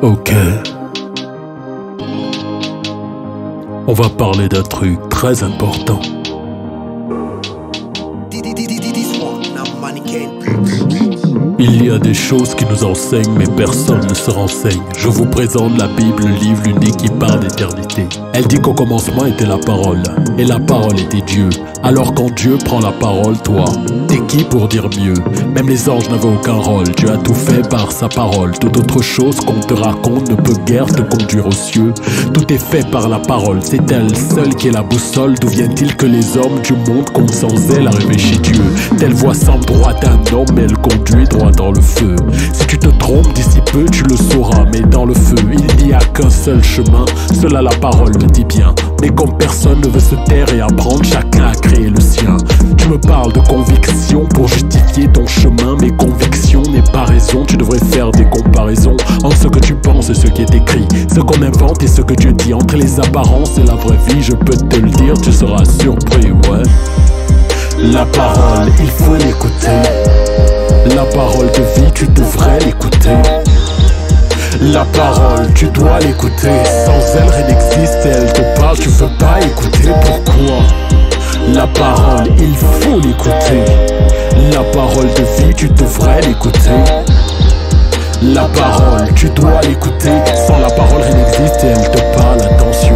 Ok. On va parler d'un truc très important. Il y a des choses qui nous enseignent, mais personne ne se renseigne. Je vous présente la Bible, le livre unique qui parle d'éternité. Elle dit qu'au commencement était la parole, et la parole était Dieu. Alors quand Dieu prend la parole, toi, t'es qui pour dire mieux? Même les anges n'avaient aucun rôle, Dieu a tout fait par sa parole. Toute autre chose qu'on te raconte ne peut guère te conduire aux cieux. Tout est fait par la parole, c'est elle seule qui est la boussole. D'où vient-il que les hommes du monde comptent sans elle arriver chez Dieu? Telle voix sans droite d'un homme, elle conduit droit dans le feu. Si tu te trompes d'ici peu, tu le sauras, mais dans le feu, il n'y a qu'un seul chemin. Cela la parole le dit bien. Mais comme personne ne veut se taire et apprendre, chacun a créé le sien. Tu me parles de conviction pour justifier ton chemin, mais conviction n'est pas raison. Tu devrais faire des comparaisons entre ce que tu penses et ce qui est écrit, ce qu'on invente et ce que Dieu dit. Entre les apparences et la vraie vie, je peux te le dire, tu seras surpris, ouais. La parole, il faut l'écouter. La parole de vie, tu devrais l'écouter. La parole, tu dois l'écouter. Sans elle, rien n'existe et elle te parle, tu veux pas écouter. Pourquoi? La parole, il faut l'écouter. La parole de vie, tu devrais l'écouter. La parole, tu dois l'écouter. Sans la parole, rien n'existe et elle te parle, attention.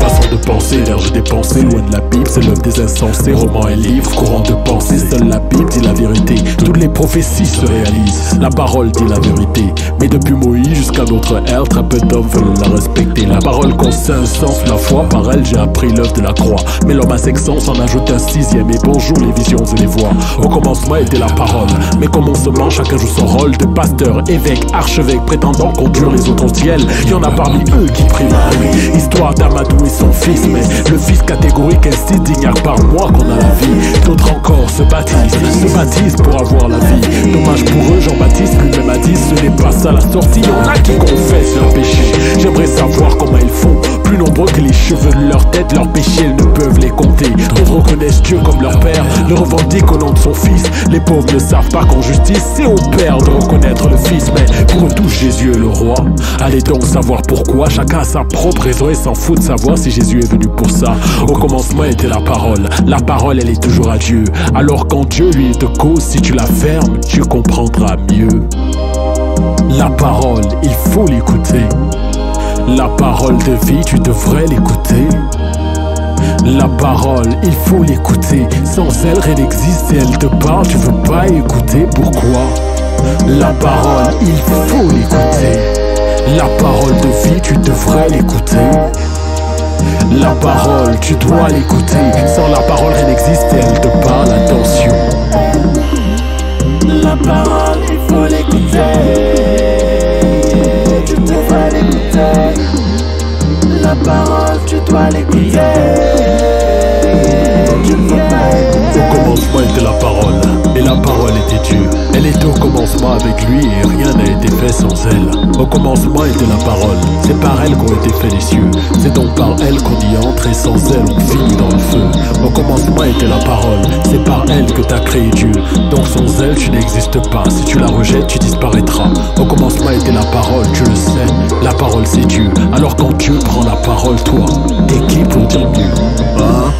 Façon de penser, énergie des pensées, loin de la Bible, c'est l'œuvre des insensés. Romans et livres, courant de pensée, seule la Bible dit la vérité. Toutes les prophéties se réalisent, la parole dit la vérité. Mais depuis Moïse jusqu'à notre ère, très peu d'hommes veulent la respecter. La parole contient un sens, la foi, par elle j'ai appris l'œuvre de la croix. Mais l'homme à 5 sens en ajoute un 6e. Et bonjour les visions et les voix. Au commencement était la parole, mais comme on se ment, chacun joue son rôle de pasteur, évêque, archevêque, prétendant conduire les autres au ciel. Il y en a parmi eux qui prient Marie, histoire d'Amadou et son fils. Mais le fils catégorique insiste, il n'y a que par moi qu'on a la vie. D'autres encore se baptisent pour avoir la vie. Dommage pour eux, Jean-Baptiste lui-même a dit, ce n'est pas ça la sortie. Il y en a qui confessent leurs péchés, j'aimerais savoir comment ils font. Plus nombreux que les cheveux de leur tête, leurs péchés ils ne peuvent les compter. D'autres reconnaissent Dieu comme leur père, le revendiquent au nom de son fils. Les pauvres ne savent pas qu'en justice c'est au père de reconnaître le fils. Mais pour eux tous Jésus est le roi. Allez donc savoir pourquoi, chacun a sa propre raison et s'en fout de savoir si Jésus est venu pour ça. Au commencement était la parole elle est toujours à Dieu. Alors quand Dieu lui te cause, si tu la fermes, tu comprendras mieux. La parole, il faut l'écouter. La parole de vie, tu devrais l'écouter. La parole, il faut l'écouter. Sans elle, rien n'existe et elle te parle, tu veux pas écouter. Pourquoi? La parole, il faut l'écouter. La parole de vie, tu devrais l'écouter. La parole, tu dois l'écouter. Sans la parole, rien n'existe et elle te parle, attention. La parole, il faut l'écouter. Tu devrais l'écouter. La parole, tu dois l'écouter. Au commencement était la parole, et la parole était Dieu. Elle était au commencement avec lui et rien n'a été fait sans elle. Au commencement était la parole, c'est par elle qu'ont été faits les cieux. C'est donc par elle qu'on y entre et sans elle on finit dans le feu. Au commencement était la parole, c'est par elle que t'as créé Dieu. Donc sans elle tu n'existes pas, si tu la rejettes tu disparaîtras. Au commencement était la parole, tu le sais, la parole c'est Dieu. Alors quand Dieu prend la parole, toi, t'es qui pour dire mieux? Hein?